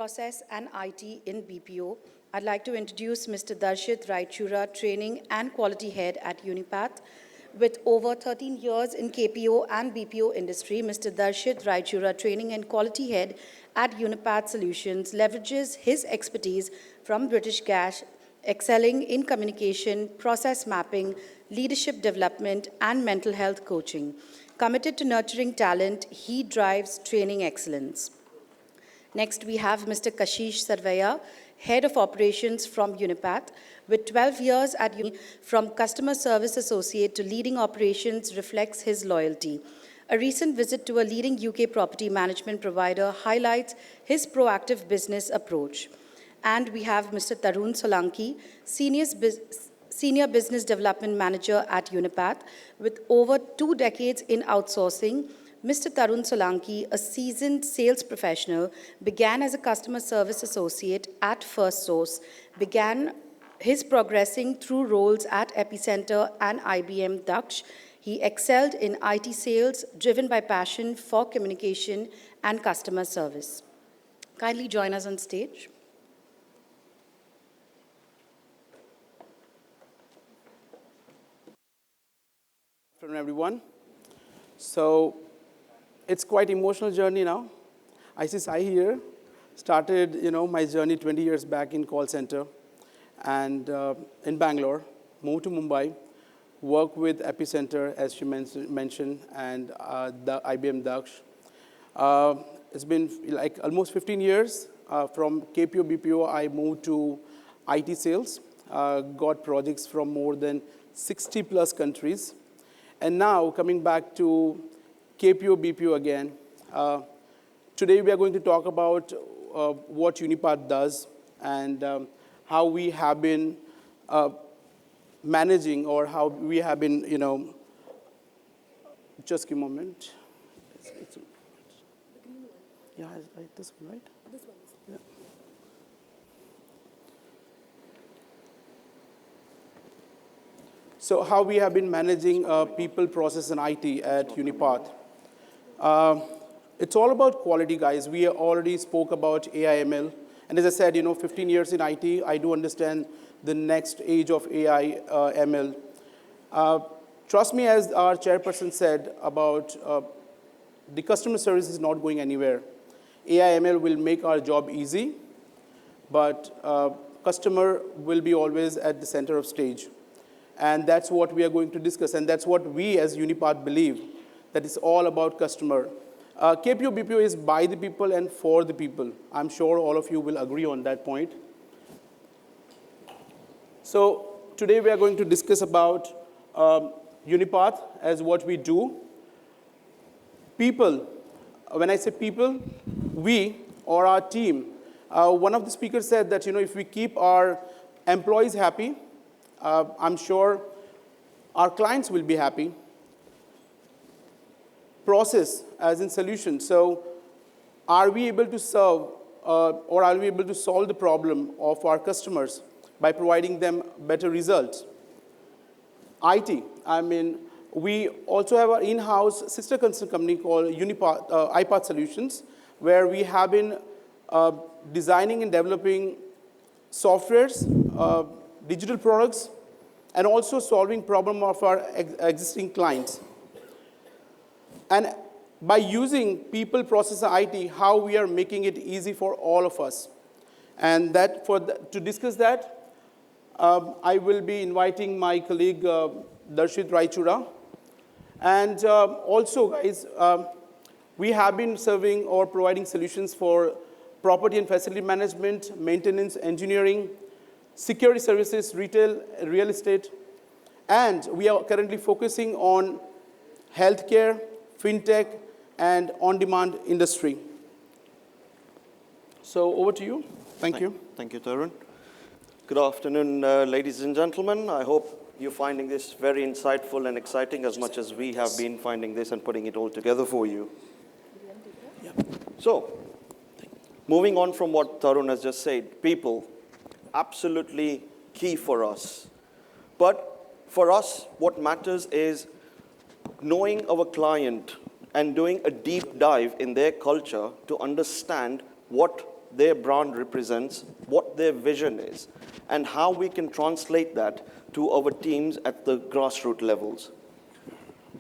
Process and IT in BPO. I'd like to introduce Mr. Darshit Raichura, Training and Quality Head at Unipath. With over 13 years in KPO and BPO industry, Mr. Darshit Raichura, Training and Quality Head at Unipath Solutions, leverages his expertise from British Gas, excelling in communication, process mapping, leadership development, and mental health coaching. Committed to nurturing talent, he drives training excellence. Next, we have Mr. Kashish Sarvaiya, Head of Operations from Unipath. With 12 years at from customer service associate to leading operations reflects his loyalty. A recent visit to a leading UK property management provider highlights his proactive business approach. And we have Mr. Tarun Solanki, Senior Business Development Manager at Unipath. With over 2 decades in outsourcing, Mr. Tarun Solanki, a seasoned sales professional, began as a customer service associate at First Source, began his progressing through roles at Epicenter and IBM Daksh. He excelled in IT sales, driven by passion for communication and customer service. Kindly join us on stage. Good afternoon, everyone. So it's quite emotional journey now. I see Sai here. Started, my journey 20 years back in call center, and in Bangalore, moved to Mumbai, worked with Epicenter, as she mentioned, and the IBM Daksh. It's been like almost 15 years. From KPO, BPO, I moved to IT sales, got projects from more than 60 plus countries. And now coming back to KPO, BPO again. Today we are going to talk about what Unipath does and how we have been managing, or how we have been, just give a moment. Yeah, this one, right? This one. Yeah. So how we have been managing people, process, and IT at Unipath. It's all about quality, guys. We already spoke about AI, ML. And as I said, 15 years in IT, I do understand the next age of AI, ML. Trust me, as our chairperson said, about the customer service is not going anywhere. AI, ML will make our job easy, but customer will be always at the center of stage. And that's what we are going to discuss. And that's what we as Unipath believe, that it's all about customer. KPO BPO is by the people and for the people. I'm sure all of you will agree on that point. So today we are going to discuss about Unipath as what we do. People, when I say people, we or our team. One of the speakers said that if we keep our employees happy, I'm sure our clients will be happy. Process, as in solution. So are we able to serve or are we able to solve the problem of our customers by providing them better results? IT, we also have our in-house sister concern company called Unipath, iPath Solutions, where we have been designing and developing softwares, digital products, and also solving problem of our existing clients. And by using people, process, and IT, how we are making it easy for all of us. And to discuss that, I will be inviting my colleague, Darshit Raichura. And also, guys, we have been serving or providing solutions for property and facility management, maintenance, engineering, security services, retail, real estate. And we are currently focusing on healthcare, fintech, and on-demand industry. So over to you. Thank you. Thank you, Tarun. Good afternoon, ladies and gentlemen. I hope you're finding this very insightful and exciting as much as we have been finding this and putting it all together for you. So, moving on from what Tarun has just said, people, absolutely key for us. But for us, what matters is knowing our client and doing a deep dive in their culture to understand what their brand represents, what their vision is, and how we can translate that to our teams at the grassroots levels.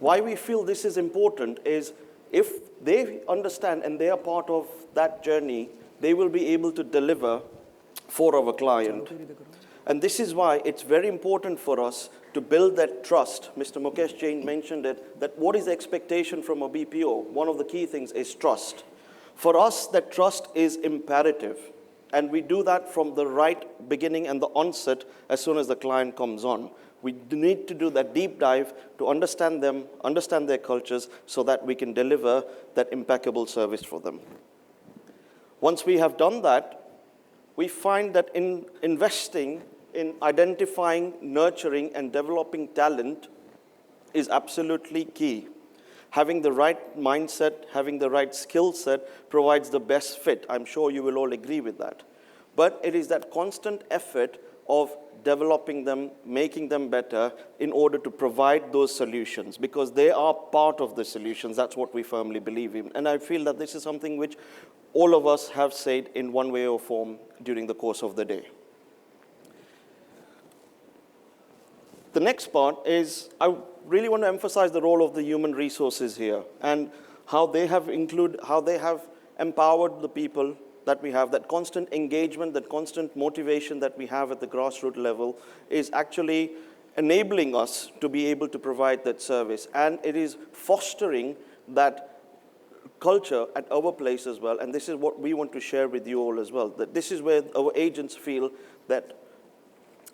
Why we feel this is important is if they understand and they are part of that journey, they will be able to deliver for our client. And this is why it's very important for us to build that trust. Mr. Mukesh Jain mentioned it, that what is the expectation from a BPO? One of the key things is trust. For us, that trust is imperative. And we do that from the right beginning and the onset as soon as the client comes on. We need to do that deep dive to understand them, understand their cultures, so that we can deliver that impeccable service for them. Once we have done that, we find that in investing in identifying, nurturing, and developing talent is absolutely key. Having the right mindset, having the right skill set provides the best fit. I'm sure you will all agree with that. But it is that constant effort of developing them, making them better in order to provide those solutions, because they are part of the solutions. That's what we firmly believe in. And I feel that this is something which all of us have said in one way or form during the course of the day. The next part is, I really want to emphasize the role of the human resources here and how they have empowered the people that we have. That constant engagement, that constant motivation that we have at the grassroots level is actually enabling us to be able to provide that service. And it is fostering that culture at our place as well. And this is what we want to share with you all as well, that this is where our agents feel that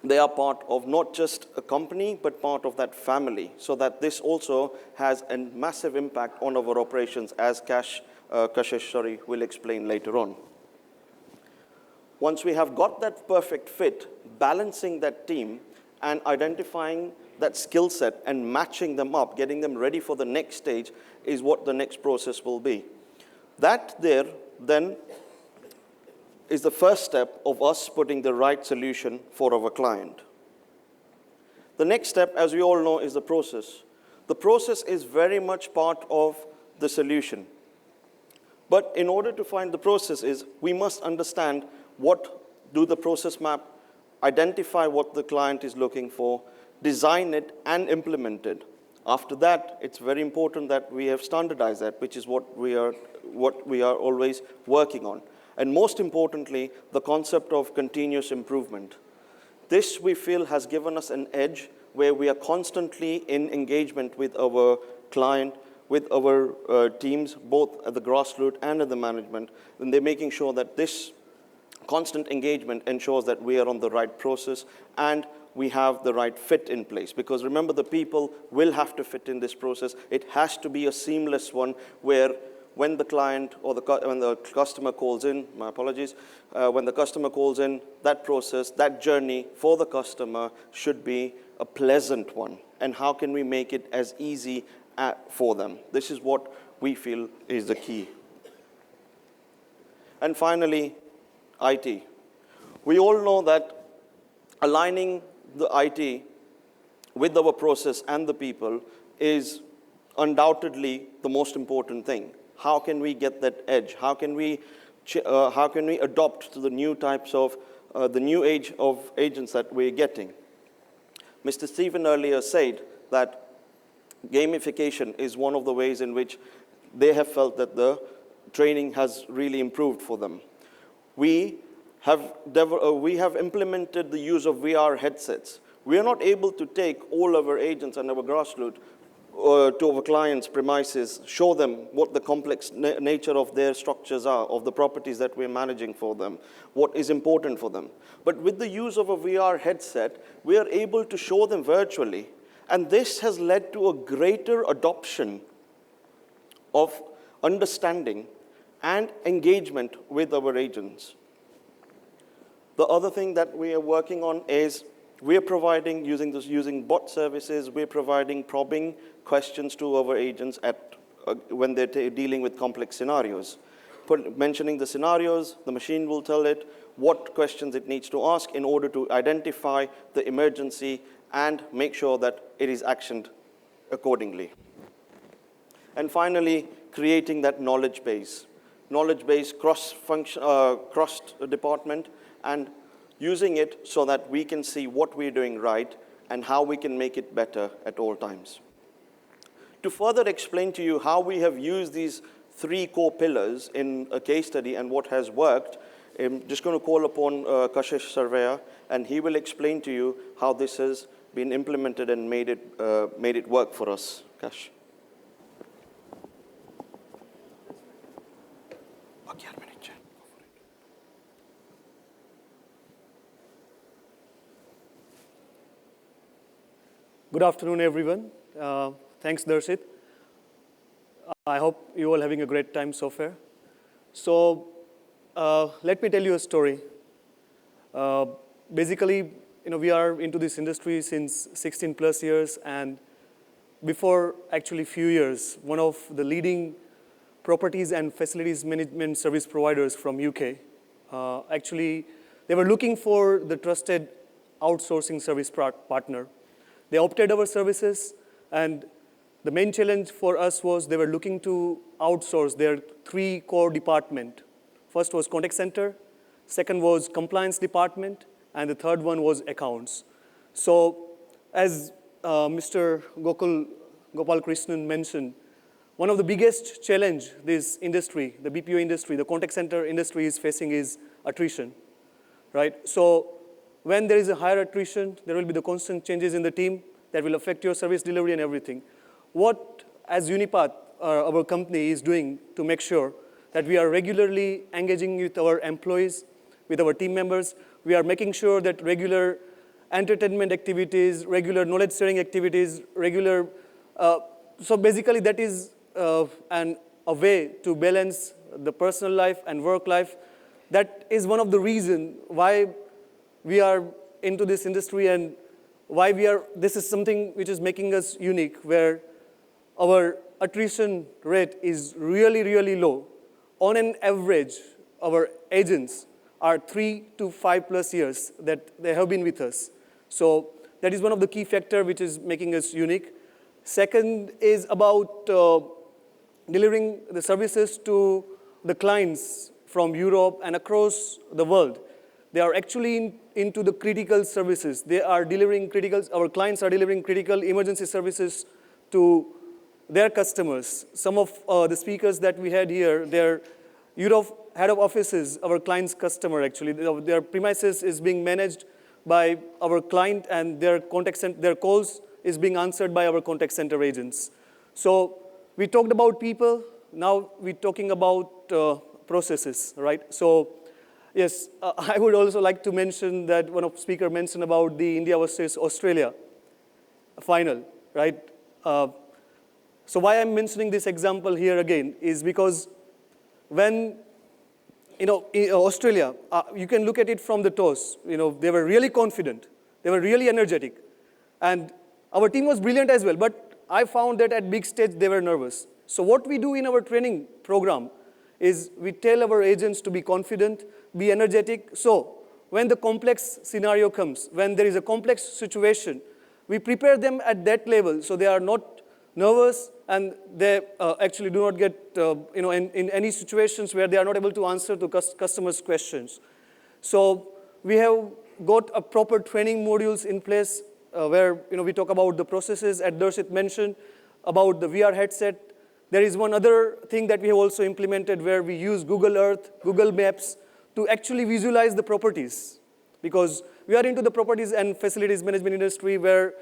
they are part of not just a company, but part of that family, so that this also has a massive impact on our operations, as Kashish will explain later on. Once we have got that perfect fit, balancing that team and identifying that skill set and matching them up, getting them ready for the next stage is what the next process will be. That there then is the first step of us putting the right solution for our client. The next step, as we all know, is the process. The process is very much part of the solution. But in order to find the processes, we must understand do the process map, identify what the client is looking for, design it, and implement it. After that, it's very important that we have standardized that, which is what we are always working on. And most importantly, the concept of continuous improvement. This, we feel, has given us an edge where we are constantly in engagement with our client, with our teams, both at the grassroots and at the management, and they're making sure that this constant engagement ensures that we are on the right process and we have the right fit in place. Because remember, the people will have to fit in this process. It has to be a seamless one where when the client or when the customer calls in, my apologies, when the customer calls in, that process, that journey for the customer should be a pleasant one. And how can we make it as easy for them? This is what we feel is the key. And finally, IT. We all know that aligning the IT with our process and the people is undoubtedly the most important thing. How can we get that edge? How can we adopt to the new types of, the new age of agents that we're getting? Mr. Stephen earlier said that gamification is one of the ways in which they have felt that the training has really improved for them. We have implemented the use of VR headsets. We are not able to take all our agents and our grassroots to our clients' premises, show them what the complex nature of their structures are, of the properties that we're managing for them, what is important for them. But with the use of a VR headset, we are able to show them virtually. And this has led to a greater adoption of understanding and engagement with our agents. The other thing that we are working on is we are providing, using bot services, we're providing probing questions to our agents when they're dealing with complex scenarios. Mentioning the scenarios, the machine will tell it what questions it needs to ask in order to identify the emergency and make sure that it is actioned accordingly. And finally, creating that knowledge base. knowledge-based, cross-department, and using it so that we can see what we're doing right and how we can make it better at all times. To further explain to you how we have used these 3 core pillars in a case study and what has worked, I'm just going to call upon Kashish Sarvaiya, and he will explain to you how this has been implemented and made it work for us. Kash. Good afternoon, everyone. Thanks, Darshit. I hope you all having a great time so far. So let me tell you a story. Basically, we are into this industry since 16 plus years, and before actually few years, one of the leading properties and facilities management service providers from UK, actually, they were looking for the trusted outsourcing service partner. They opted our services, and the main challenge for us was they were looking to outsource their 3 core departments. First was contact center, second was compliance department, and the third one was accounts. So as Mr. Gopal Krishnan mentioned, one of the biggest challenge this industry, the BPO industry, the contact center industry is facing is attrition, right? So when there is a higher attrition, there will be the constant changes in the team that will affect your service delivery and everything. What, as Unipath, our company, is doing to make sure that we are regularly engaging with our employees, with our team members, we are making sure that regular entertainment activities, regular knowledge sharing activities, so basically that is a way to balance the personal life and work life. That is one of the reasons why we are into this industry and why this is something which is making us unique, where our attrition rate is really, really low. On an average, our agents are 3 to 5 plus years that they have been with us. So that is one of the key factors which is making us unique. Second is about delivering the services to the clients from Europe and across the world. They are actually into the critical services. They are delivering our clients are delivering critical emergency services to their customers. Some of the speakers that we had here, their Europe head of offices, our client's customer actually. Their premises is being managed by our client, and their calls is being answered by our contact center agents. So we talked about people, now we're talking about processes, right? So yes, I would also like to mention that one of the speakers mentioned about the India versus Australia final, right? So why I'm mentioning this example here again is because when, in Australia, you can look at it from the toss. They were really confident. They were really energetic. And our team was brilliant as well, but I found that at big stage, they were nervous. So what we do in our training program is we tell our agents to be confident, be energetic. So when the complex scenario comes, when there is a complex situation, we prepare them at that level so they are not nervous and they actually do not get in any situations where they are not able to answer to customers' questions. So we have got a proper training modules in place where we talk about the processes, as Darshit mentioned, about the VR headset. There is one other thing that we have also implemented where we use Google Earth, Google Maps to actually visualize the properties, because we are into the properties and facilities management industry where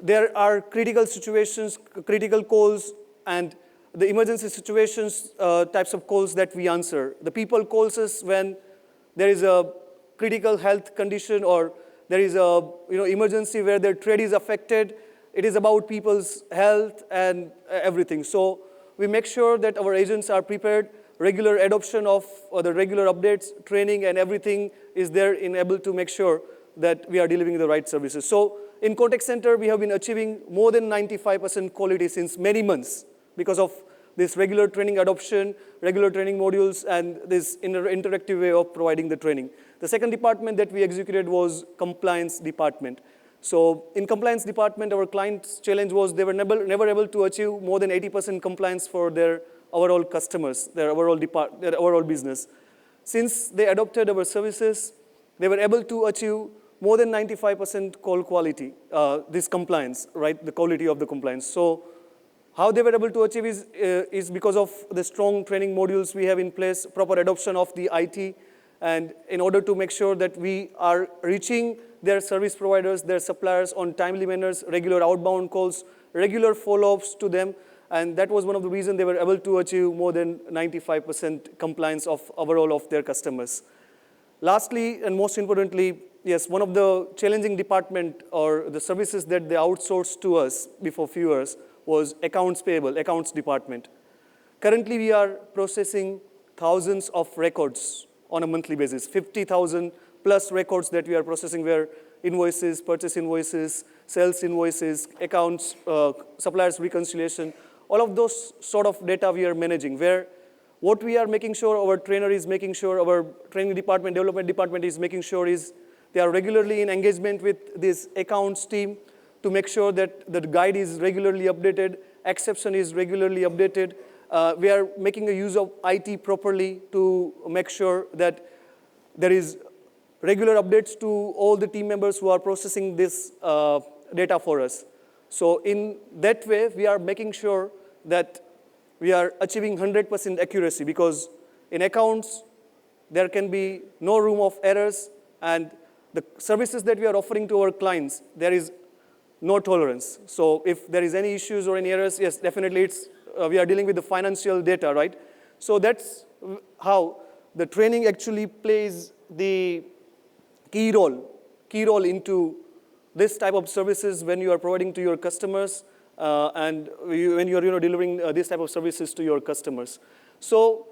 there are critical situations, critical calls, and the emergency situations types of calls that we answer. The people calls us when there is a critical health condition or there is a emergency where their trade is affected. It is about people's health and everything. So we make sure that our agents are prepared, regular adoption of the regular updates, training, and everything is there in able to make sure that we are delivering the right services. So in contact center, we have been achieving more than 95% quality since many months because of this regular training adoption, regular training modules, and this interactive way of providing the training. The second department that we executed was compliance department. So in compliance department, our client's challenge was they were never able to achieve more than 80% compliance for their overall customers, their overall business. Since they adopted our services, they were able to achieve more than 95% call quality, this compliance, right, the quality of the compliance. So how they were able to achieve is because of the strong training modules we have in place, proper adoption of the IT, and in order to make sure that we are reaching their service providers, their suppliers on timely manners, regular outbound calls, regular follow-ups to them, and that was one of the reasons they were able to achieve more than 95% compliance of overall of their customers. Lastly, and most importantly, yes, one of the challenging department or the services that they outsourced to us before few years was accounts payable, accounts department. Currently, we are processing thousands of records on a monthly basis, 50,000 plus records that we are processing where invoices, purchase invoices, sales invoices, accounts, suppliers reconciliation, all of those sort of data we are managing, where what we are making sure our trainer is making sure, our training department, development department is making sure is they are regularly in engagement with this accounts team to make sure that the guide is regularly updated, exception is regularly updated. We are making a use of IT properly to make sure that there is regular updates to all the team members who are processing this data for us. So in that way, we are making sure that we are achieving 100% accuracy, because in accounts, there can be no room of errors, and the services that we are offering to our clients, there is no tolerance. So if there is any issues or any errors, yes, definitely we are dealing with the financial data, right? So that's how the training actually plays the key role into this type of services when you are providing to your customers and when you are delivering this type of services to your customers. So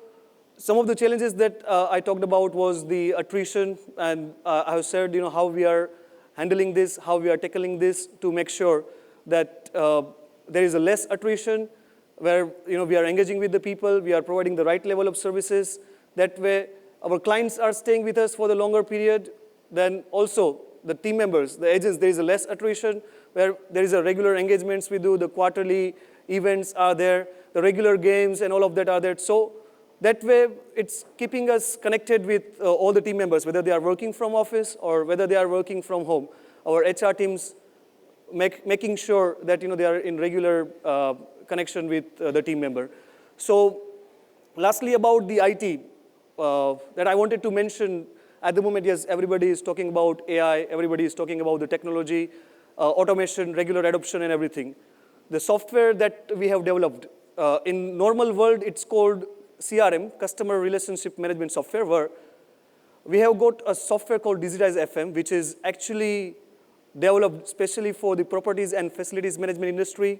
some of the challenges that I talked about was the attrition, and I have said how we are handling this, how we are tackling this to make sure that there is a less attrition, where we are engaging with the people, we are providing the right level of services. That way, our clients are staying with us for the longer period. Then also the team members, the agents, there is a less attrition, where there is a regular engagements we do, the quarterly events are there, the regular games and all of that are there. So that way, it's keeping us connected with all the team members, whether they are working from office or whether they are working from home. Our HR teams making sure that they are in regular connection with the team member. So lastly, about the IT that I wanted to mention. At the moment, yes, everybody is talking about AI, everybody is talking about the technology, automation, regular adoption and everything. The software that we have developed, in normal world, it's called CRM, Customer Relationship Management Software, where we have got a software called Digitize FM, which is actually developed specially for the properties and facilities management industry,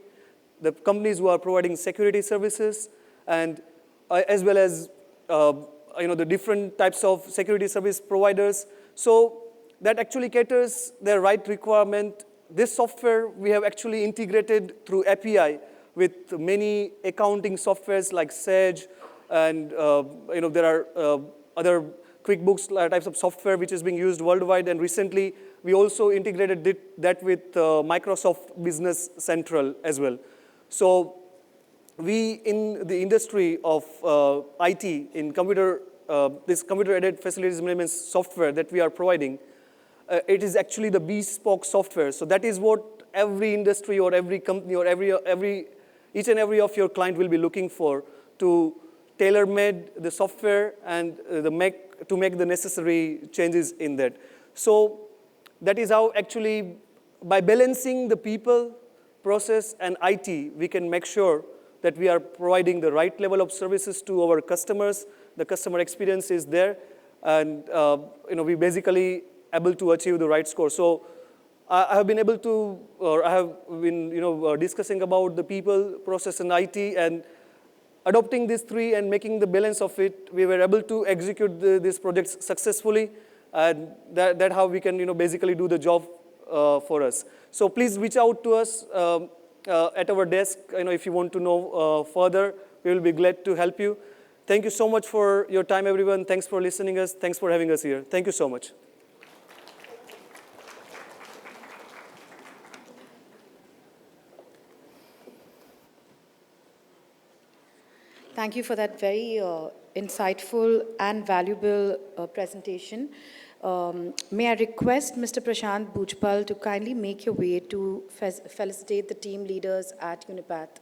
the companies who are providing security services, and as well as the different types of security service providers. So that actually caters their right requirement. This software we have actually integrated through API with many accounting softwares like Sage, and there are other QuickBooks types of software which is being used worldwide. And recently, we also integrated that with Microsoft Business Central as well. So we, in the industry of IT, in this computer-aided facilities management software that we are providing, it is actually the bespoke software. So that is what every industry or every company or each and every of your client will be looking for, to tailor-made the software and to make the necessary changes in that. So that is how actually, by balancing the people, process, and IT, we can make sure that we are providing the right level of services to our customers. The customer experience is there, and we basically able to achieve the right score. So I have been able to, or I have been discussing about the people, process, and IT, and adopting these three and making the balance of it. We were able to execute these projects successfully, and that how we can basically do the job for us. So please reach out to us at our desk. If you want to know further, we will be glad to help you. Thank you so much for your time, everyone. Thanks for listening us. Thanks for having us here. Thank you so much. Thank you for that very insightful and valuable presentation. May I request Mr. Prashant Bhujpal to kindly make your way to felicitate the team leaders at Unipath.